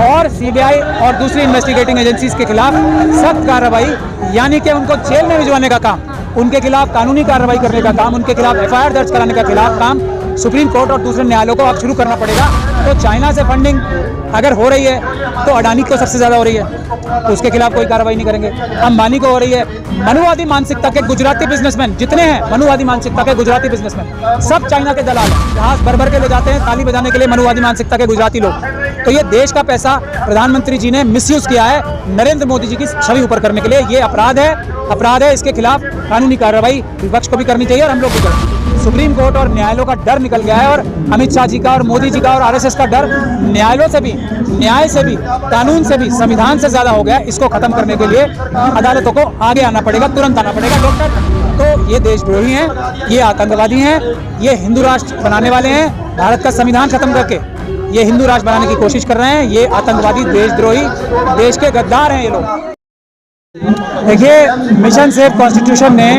और सीबीआई और दूसरी इन्वेस्टिगेटिंग एजेंसीज के खिलाफ सख्त कार्रवाई, यानी कि उनको जेल में भिजवाने का काम, उनके खिलाफ कानूनी कार्रवाई करने का काम, उनके खिलाफ एफआईआर दर्ज कराने का खिलाफ काम सुप्रीम कोर्ट और दूसरे न्यायालयों को अब शुरू करना पड़ेगा। तो चाइना से फंडिंग अगर हो रही है तो अडानी को सबसे ज़्यादा हो रही है, तो उसके खिलाफ कोई कार्रवाई नहीं करेंगे। अंबानी को हो रही है। मनुवादी मानसिकता के गुजराती बिजनेसमैन जितने हैं, मनुवादी मानसिकता के गुजराती बिजनेसमैन सब चाइना के दलाल हैं। जहाज भर भर के ले जाते हैं ताली बजाने के लिए मनुवादी मानसिकता के गुजराती लोग। तो ये देश का पैसा प्रधानमंत्री जी ने मिसयूज किया है नरेंद्र मोदी जी की छवि ऊपर करने के लिए। ये अपराध है। इसके खिलाफ कानूनी कार्रवाई विपक्ष को भी करनी चाहिए और हम लोग भी करें। सुप्रीम कोर्ट और न्यायालयों का डर निकल गया है और अमित शाह जी का और मोदी जी का और आरएसएस का डर न्यायालयों से भी, न्याय से भी, कानून से भी, संविधान से ज्यादा हो गया है। इसको खत्म करने के लिए अदालतों को आगे आना पड़ेगा, तुरंत आना पड़ेगा। डॉक्टर तो ये देशद्रोही हैं, ये आतंकवादी हैं, ये हिंदू राष्ट्र बनाने वाले हैं। भारत का संविधान खत्म करके ये हिंदू राष्ट्र बनाने की कोशिश कर रहे हैं। ये आतंकवादी, देशद्रोही, देश के गद्दार हैं ये लोग। देखिए, मिशन सेव कॉन्स्टिट्यूशन ने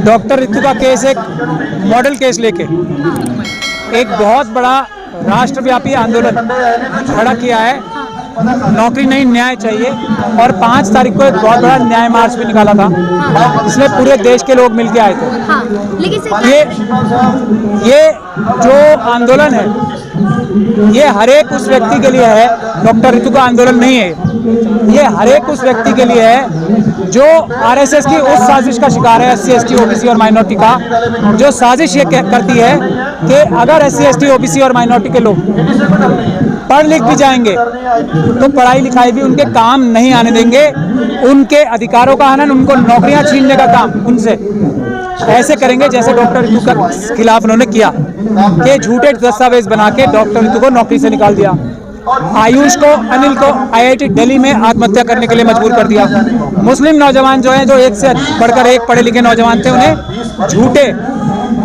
डॉक्टर ऋतु का केस एक मॉडल केस लेके एक बहुत बड़ा राष्ट्रव्यापी आंदोलन खड़ा किया है। नौकरी नहीं, न्याय चाहिए। और 5 तारीख को एक बहुत बड़ा न्याय मार्च भी निकाला था, इसमें पूरे देश के लोग मिलके आए थे। ये जो आंदोलन है ये हर एक उस व्यक्ति के लिए है, डॉक्टर ऋतु का आंदोलन नहीं है। ये हर एक उस व्यक्ति के लिए है जो आरएसएस की उस साजिश का शिकार है, SC ST OBC और माइनॉरिटी का, जो साजिश ये करती है कि अगर SC ST OBC और माइनॉरिटी के लोग पढ़ लिख भी जाएंगे तो पढ़ाई लिखाई भी उनके काम नहीं आने देंगे। उनके अधिकारों का हनन, उनको नौकरियां छीनने का काम उनसे ऐसे करेंगे जैसे डॉक्टर ऋतु के खिलाफ उन्होंने किया कि झूठे दस्तावेज बना के डॉक्टर ऋतु को नौकरी से निकाल दिया। आयुष को, अनिल को IIT दिल्ली में आत्महत्या करने के लिए मजबूर कर दिया। मुस्लिम नौजवान जो हैं, जो एक से बढ़कर एक पढ़े लिखे नौजवान थे, उन्हें झूठे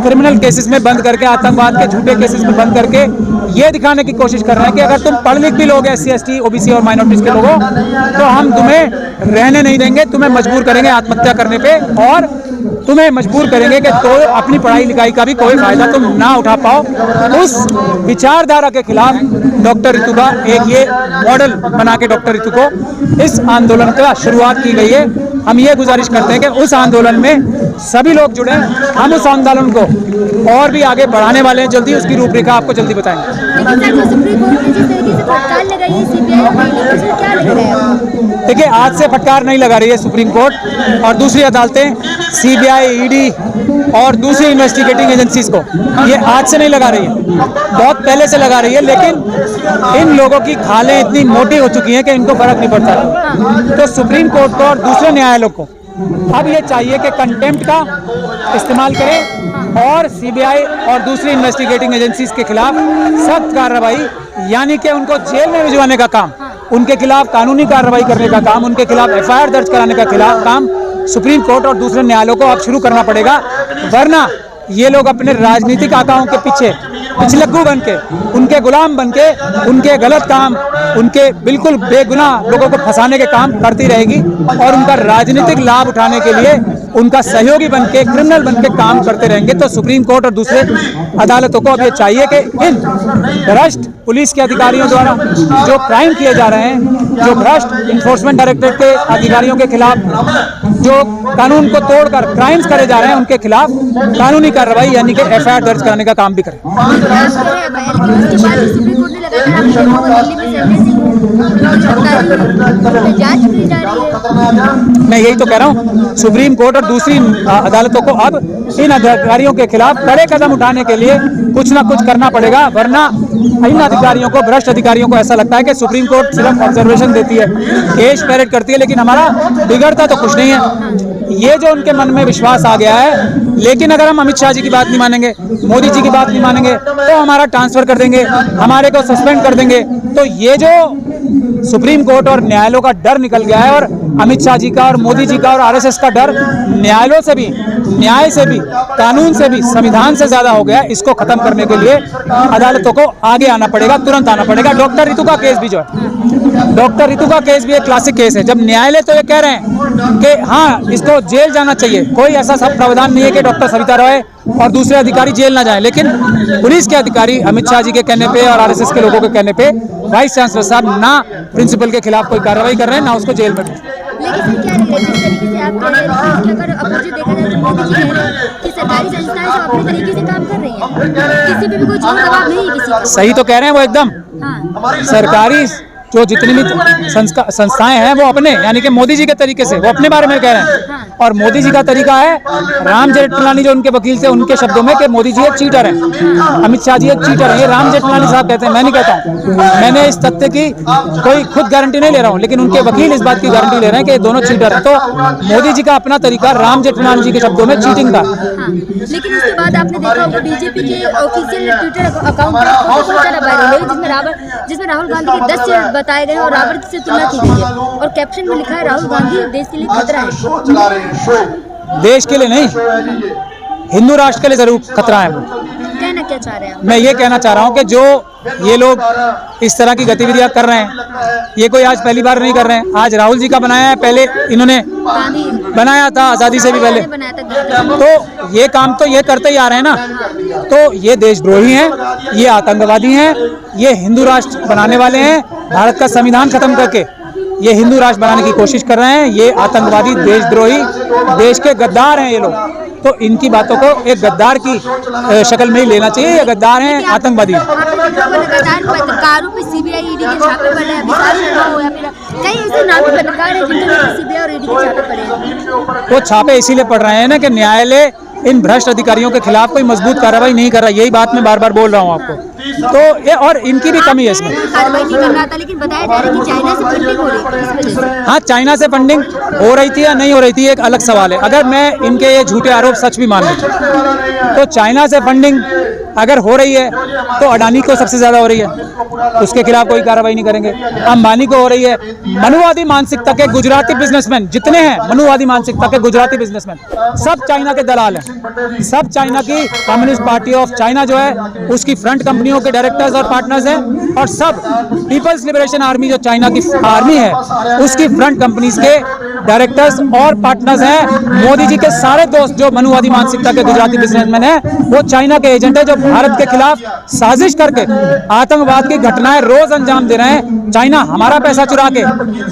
क्रिमिनल केसेस में बंद करके, आतंकवाद के झूठे केसेस में बंद करके ये दिखाने की कोशिश कर रहे हैं कि अगर तुम पढ़ लिख भी लोगे SC ST OBC और माइनॉरिटीज के लोगों, तो हम तुम्हें रहने नहीं देंगे, तुम्हें मजबूर करेंगे आत्महत्या करने पे और तुम्हें मजबूर करेंगे कि तो अपनी पढ़ाई लिखाई का भी कोई फायदा तुम ना उठा पाओ। उस विचारधारा के खिलाफ डॉक्टर ऋतु का एक ये मॉडल बना के डॉक्टर ऋतु को इस आंदोलन का शुरुआत की गई है। हम ये गुजारिश करते हैं कि उस आंदोलन में सभी लोग जुड़े। हम उस आंदोलन को और भी आगे बढ़ाने वाले हैं। जल्दी उसकी रूपरेखा आपको जल्दी बताएंगे। देखिए, आज से फटकार नहीं लगा रही है सुप्रीम कोर्ट और दूसरी अदालतें, CBI, ED और दूसरी इन्वेस्टिगेटिंग एजेंसीज को। ये आज से नहीं लगा रही है, बहुत पहले से लगा रही है। लेकिन इन लोगों की खालें इतनी मोटी हो चुकी हैं कि इनको फर्क नहीं पड़ता। तो सुप्रीम कोर्ट को और दूसरे न्यायालयों को अब ये चाहिए कि कंटेम्प्ट का इस्तेमाल करें और CBI और दूसरी इन्वेस्टिगेटिंग एजेंसीज के खिलाफ सख्त कार्रवाई, यानी कि उनको जेल में भिजवाने का काम, उनके खिलाफ कानूनी कार्रवाई करने का काम, उनके खिलाफ एफआईआर दर्ज कराने का खिलाफ काम सुप्रीम कोर्ट और दूसरे न्यायालयों को अब शुरू करना पड़ेगा। वरना ये लोग अपने राजनीतिक आकाओं के पीछे पिछलग्गू बन के, उनके गुलाम बन के, उनके गलत काम, उनके बिल्कुल बेगुनाह लोगों को फंसाने के काम करती रहेगी और उनका राजनीतिक लाभ उठाने के लिए उनका सहयोगी बन के, क्रिमिनल बन के काम करते रहेंगे। तो सुप्रीम कोर्ट और दूसरे अदालतों को अब ये चाहिए कि इन भ्रष्ट पुलिस के अधिकारियों द्वारा जो क्राइम किए जा रहे हैं, जो भ्रष्ट इन्फोर्समेंट डायरेक्टरेट के अधिकारियों के खिलाफ जो कानून को तोड़कर क्राइम्स करे जा रहे हैं, उनके खिलाफ कानूनी कार्रवाई यानी कि एफआईआर दर्ज कराने का काम भी करें। मैं यही तो कह रहा हूँ, सुप्रीम कोर्ट और दूसरी अदालतों को अब इन अधिकारियों के खिलाफ कड़े कदम उठाने के लिए कुछ ना कुछ करना पड़ेगा। वरना इन अधिकारियों को, भ्रष्ट अधिकारियों को ऐसा लगता है कि सुप्रीम कोर्ट सिर्फ ऑब्जर्वेशन देती है, केस पैरेड करती है, लेकिन हमारा बिगड़ता तो कुछ नहीं है। ये जो उनके मन में विश्वास आ गया है। लेकिन अगर हम अमित शाह जी की बात नहीं मानेंगे, मोदी जी की बात नहीं मानेंगे, तो हमारा ट्रांसफर कर देंगे, हमारे को सस्पेंड कर देंगे। तो ये जो सुप्रीम कोर्ट और न्यायालयों का डर निकल गया है और अमित शाह जी का और मोदी जी का और आरएसएस का डर न्यायालयों से भी, न्याय से भी, कानून से भी, संविधान से ज्यादा हो गया है। इसको खत्म करने के लिए अदालतों को आगे आना पड़ेगा, तुरंत आना पड़ेगा। डॉक्टर ऋतु का केस भी जो है डॉक्टर रितु का केस भी एक क्लासिक केस है। जब न्यायालय तो ये कह रहे हैं कि हाँ इसको जेल जाना चाहिए, कोई ऐसा सब प्रावधान नहीं है कि डॉक्टर सविता रॉय और दूसरे अधिकारी जेल ना जाएं, लेकिन पुलिस के अधिकारी अमित शाह जी के कहने पे और आरएसएस के लोगों के कहने पे वाइस चांसलर साहब ना प्रिंसिपल के खिलाफ कोई कार्रवाई कर रहे हैं, ना उसको जेल में। लेकिन क्या लग रहा है जिस तरीके से आप कह रहे हैं कि अगर अपोजिट देखा जाए तो मोदी जी कह रहे हैं कि सरकारी संस्थाएं सब अपने तरीके से काम कर रही हैं, किसी पे भी कोई जोर दबाव नहीं है किसी को। सही तो कह रहे हैं वो एकदम। हाँ। सरकारी जो जितनी भी संस्थाएं हैं वो अपने यानी कि मोदी जी के तरीके से वो अपने बारे में कह रहे हैं, और मोदी जी का तरीका है राम जेठमलानी जो उनके वकील थे उनके शब्दों में कि मोदी जी एक चीटर हैं, अमित शाह जी एक चीटर हैं। ये राम जेठमलानी साहब कहते हैं, मैं नहीं कहता हूँ। मैंने इस तथ्य की कोई खुद गारंटी नहीं ले रहा हूँ, लेकिन उनके वकील इस बात की गारंटी ले रहे हैं कि दोनों चीटर हैं। तो मोदी जी का अपना तरीका राम जेठमलानी जी के शब्दों में चीटिंग का। लेकिन उसके बाद आपने देखा होगा बीजेपी के ऑफिशियल ट्विटर अकाउंट जिसमें राहुल गांधी के 10 सीट बताए गए और रावण से तुलना की गई है, और कैप्शन में लिखा है राहुल गांधी देश के लिए खतरा है। देश के लिए नहीं, हिंदू राष्ट्र के लिए जरूर खतरा है। कहना क्या चाह रहे हैं? मैं ये कहना चाह रहा हूँ कि जो ये लोग इस तरह की गतिविधियां कर रहे हैं, ये कोई आज पहली बार नहीं कर रहे हैं। आज राहुल जी का बनाया है, पहले इन्होंने बनाया था आज़ादी से भी पहले। तो ये काम तो ये करते ही आ रहे हैं ना। तो ये देशद्रोही हैं, ये आतंकवादी हैं, ये हिंदू राष्ट्र बनाने वाले हैं। भारत का संविधान खत्म करके ये हिंदू राष्ट्र बनाने की कोशिश कर रहे हैं। ये आतंकवादी, देशद्रोही, देश के गद्दार हैं ये लोग। तो इनकी बातों को एक गद्दार की शक्ल में ही लेना चाहिए। ये गद्दार हैं, आतंकवादी। पत्रकारों पे सीबीआई ईडी के छापे पड़े हैं, विशाल शर्मा हो या फिर कई ऐसे नामी पत्रकार हैं जिनके ऊपर सीबीआई और ईडी के छापे पड़े हैं। वो छापे इसीलिए पड़ रहे हैं ना कि न्यायालय इन भ्रष्ट अधिकारियों के खिलाफ कोई मजबूत कार्रवाई नहीं कर रहा। यही बात मैं बार बार बोल रहा हूँ आपको। तो ये और इनकी भी कमी है इसमें। कार्रवाई नहीं कर रहा था, लेकिन बताया जा रहा है कि चाइना से फंडिंग हो रही है। हाँ, चाइना से फंडिंग हो रही थी या नहीं हो रही थी एक अलग सवाल है। अगर मैं इनके ये झूठे आरोप सच भी मान लूं तो चाइना से फंडिंग अगर हो रही है तो अडानी को सबसे ज्यादा हो रही है, उसके खिलाफ कोई कार्रवाई नहीं करेंगे। अंबानी को हो रही है। मनुवादी मानसिकता के गुजराती बिजनेसमैन जितने हैं, मनुवादी मानसिकता के गुजराती बिजनेसमैन सब चाइना के दलाल हैं। सब चाइना की कम्युनिस्ट पार्टी ऑफ चाइना जो है उसकी फ्रंट कंपनियों के डायरेक्टर्स और पार्टनर्स हैं, और सब पीपल्स लिबरेशन आर्मी जो चाइना की आर्मी है उसकी फ्रंट कंपनीज के डायरेक्टर्स और पार्टनर्स हैं। मोदी जी के सारे दोस्त जो मनुवादी मानसिकता के गुजराती बिजनेसमैन हैं वो चाइना के एजेंट है, जो भारत के खिलाफ साजिश करके आतंकवाद की घटनाएं रोज अंजाम दे रहे हैं। चाइना हमारा पैसा चुरा के,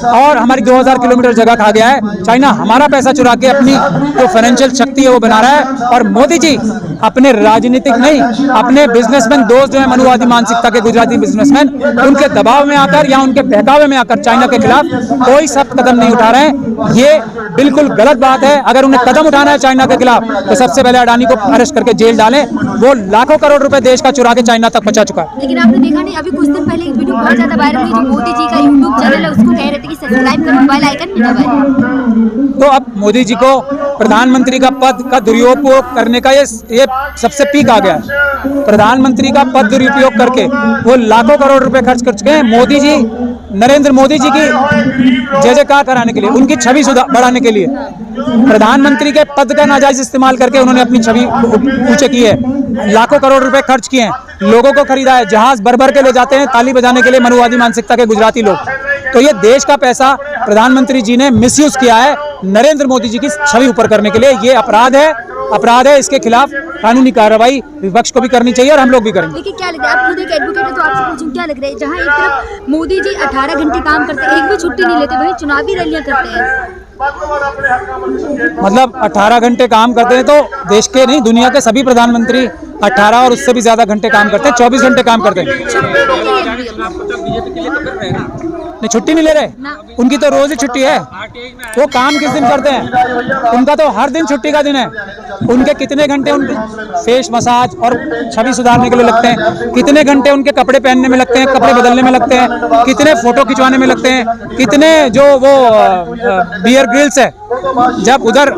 और हमारी 2000 किलोमीटर जगह खा गया है। चाइना हमारा पैसा चुरा के अपनी जो फाइनेंशियल शक्ति है वो बना रहा है, और मोदी जी अपने राजनीतिक नहीं, अपने बिजनेसमैन दोस्त जो है मनुवादी मानसिकता के गुजराती बिजनेसमैन, उनके दबाव में आकर या उनके बहकावे में आकर चाइना के खिलाफ कोई सख्त कदम नहीं उठा रहे हैं। ये बिल्कुल गलत बात है। अगर उन्हें कदम उठाना है चाइना के खिलाफ तो सबसे पहले अडानी को अरेस्ट करके जेल डालें। वो लाखों करोड़ रुपए देश का चुरा के चाइना तक पहुंचा चुका है। लेकिन आपने देखा नहीं, अभी कुछ दिन पहले एक वीडियो बहुत ज्यादा वायरल हुई जो मोदी जी का यूट्यूब चैनल है, उसको कह रहे थे कि सब्सक्राइब करो, मोबाइल आइकन भी दबाएं। तो अब मोदी जी को प्रधानमंत्री का पद का दुरुपयोग करने का ये सबसे पीक आ गया है। प्रधानमंत्री का पद दुरुपयोग करके वो लाखों करोड़ रुपए खर्च कर चुके हैं। मोदी जी, नरेंद्र मोदी जी की जय जयकार कराने के लिए, उनकी छवि बढ़ाने के लिए प्रधानमंत्री के पद का नाजायज इस्तेमाल करके उन्होंने अपनी छवि ऊंचे की है। लाखों करोड़ रुपए खर्च किए हैं, लोगों को खरीदा है, जहाज भर भर के ले जाते हैं ताली बजाने के लिए मनुवादी मानसिकता के गुजराती लोग। तो ये देश का पैसा प्रधानमंत्री जी ने मिसयूज किया है नरेंद्र मोदी जी की छवि ऊपर करने के लिए। ये अपराध है, अपराध है। इसके खिलाफ कानूनी कार्रवाई विपक्ष को भी करनी चाहिए और हम लोग भी करेंगे। देखिए क्या लग रहा है, आप खुद एक एडवोकेट है तो आपसे पूछूं क्या लग रहा है, जहां एक तरफ मोदी जी 18 घंटे काम करते हैं, एक भी छुट्टी नहीं लेते, वहीं चुनावी रैलियां करते हैं। मतलब 18 घंटे काम करते हैं तो देश के नहीं, दुनिया के सभी प्रधानमंत्री 18 और उससे भी ज्यादा घंटे काम करते हैं, 24 घंटे काम करते हैं। नहीं, छुट्टी नहीं ले रहे, उनकी तो रोज ही छुट्टी है। वो काम किस दिन करते हैं? उनका तो हर दिन छुट्टी का दिन है। उनके कितने घंटे उनके फेस मसाज और छवि सुधारने के लिए लगते हैं, कितने घंटे उनके कपड़े पहनने में लगते हैं, कपड़े बदलने में लगते हैं, कितने फोटो खिंचवाने में लगते हैं, कितने जो वो बियर ग्रिल्स है, जब उधर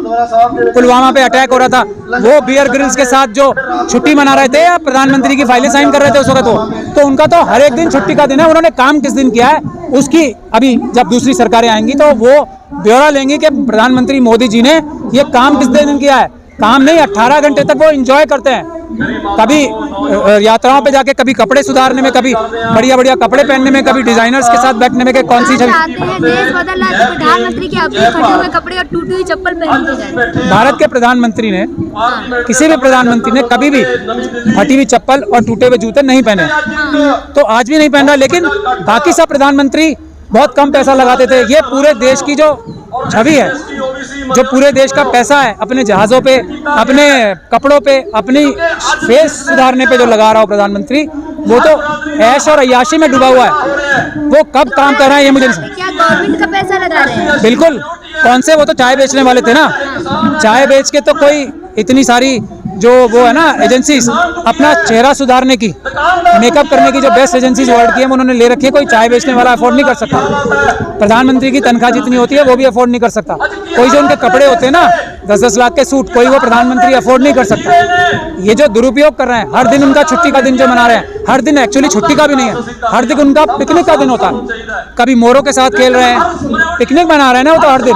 पुलवामा पे अटैक हो रहा था वो बियर ग्रिल्स के साथ जो छुट्टी मना रहे थे या प्रधानमंत्री की फाइलें साइन कर रहे थे उस वक्त, तो उनका तो हर एक दिन छुट्टी का दिन है। उन्होंने काम किस दिन किया है उसकी अभी जब दूसरी सरकारें आएंगी तो वो ब्यौरा लेंगी कि प्रधानमंत्री मोदी जी ने ये काम किस दिन किया है। काम नहीं, 18 घंटे तक वो एंजॉय करते हैं। कभी यात्राओं पे जाके, कभी कपड़े सुधारने में, कभी बढ़िया बढ़िया कपड़े पहनने में, कभी डिजाइनर्स के साथ बैठने में, कि कौन सी छवि। आते हैं, देश बदल रहा है, तो प्रधानमंत्री के अपने फटे हुए कपड़े और टूटी हुई चप्पल पहन के जाए। भारत के प्रधानमंत्री ने, किसी भी प्रधानमंत्री ने कभी भी फटी हुई चप्पल और टूटे हुए जूते नहीं पहने, तो आज भी नहीं पहन रहा। लेकिन बाकी सब प्रधानमंत्री बहुत कम पैसा लगाते थे। ये पूरे देश की जो छवि है, जो पूरे देश का पैसा है अपने जहाज़ों पे, अपने कपड़ों पे, अपनी फेस सुधारने पे जो लगा रहा हो प्रधानमंत्री, वो तो ऐश और अय्याशी में डूबा हुआ है। वो कब काम कर रहा है ये मुझे नहीं समझ। क्या गवर्नमेंट का पैसा लगा रहे हैं? बिल्कुल। कौन से, वो तो चाय बेचने वाले थे ना। चाय बेच के तो कोई इतनी सारी जो वो है ना एजेंसीज, अपना चेहरा सुधारने की, मेकअप करने की जो बेस्ट एजेंसीज वर्ल्ड की है, उन्होंने ले रखी है। कोई चाय बेचने वाला अफोर्ड नहीं कर सकता। प्रधानमंत्री की तनख्वाह जितनी होती है वो भी अफोर्ड नहीं कर सकता। कोई जो उनके कपड़े होते हैं ना 10-10 लाख के सूट, कोई वो प्रधानमंत्री अफोर्ड नहीं कर सकता। ये जो दुरुपयोग कर रहे हैं, हर दिन उनका छुट्टी का दिन जो मना रहे हैं, हर दिन एक्चुअली छुट्टी का भी नहीं है, हर दिन उनका पिकनिक का दिन होता है। कभी मोरों के साथ खेल रहे हैं, पिकनिक मना रहे हैं ना वो तो हर दिन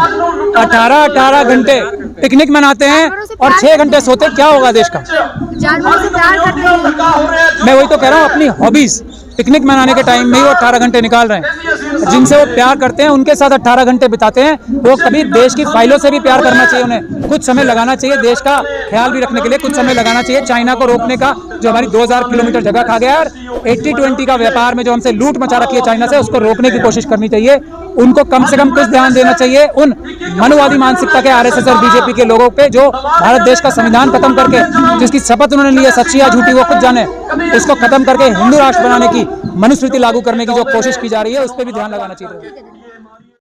18 घंटे पिकनिक मनाते हैं और 6 घंटे सोते। क्या होगा देश का? जानवरों से प्यार करते हैं। मैं वही तो कह रहा हूँ, अपनी हॉबीज पिकनिक मनाने के टाइम में ही वो 18 घंटे निकाल रहे हैं। जिनसे वो प्यार करते हैं उनके साथ 18 घंटे बिताते हैं। वो कभी देश की फाइलों से भी प्यार करना चाहिए, उन्हें कुछ समय लगाना चाहिए, देश का ख्याल भी रखने के लिए कुछ समय लगाना चाहिए। चाइना को रोकने का, जो हमारी 2000 किलोमीटर जगह खा गया है, और 80-20 का व्यापार में जो हमसे लूट मचा रखी है चाइना से, उसको रोकने की कोशिश करनी चाहिए। उनको कम से कम कुछ ध्यान देना चाहिए उन मनुवादी मानसिकता के आरएसएस और बीजेपी के लोगों पे, जो भारत देश का संविधान खत्म करके, जिसकी शपथ उन्होंने ली है, सच्ची या झूठी वो खुद जाने, उसको खत्म करके हिंदू राष्ट्र बनाने की, मनुस्मृति लागू करने की जो कोशिश की जा रही है, उस पर भी ध्यान लगाना चाहिए।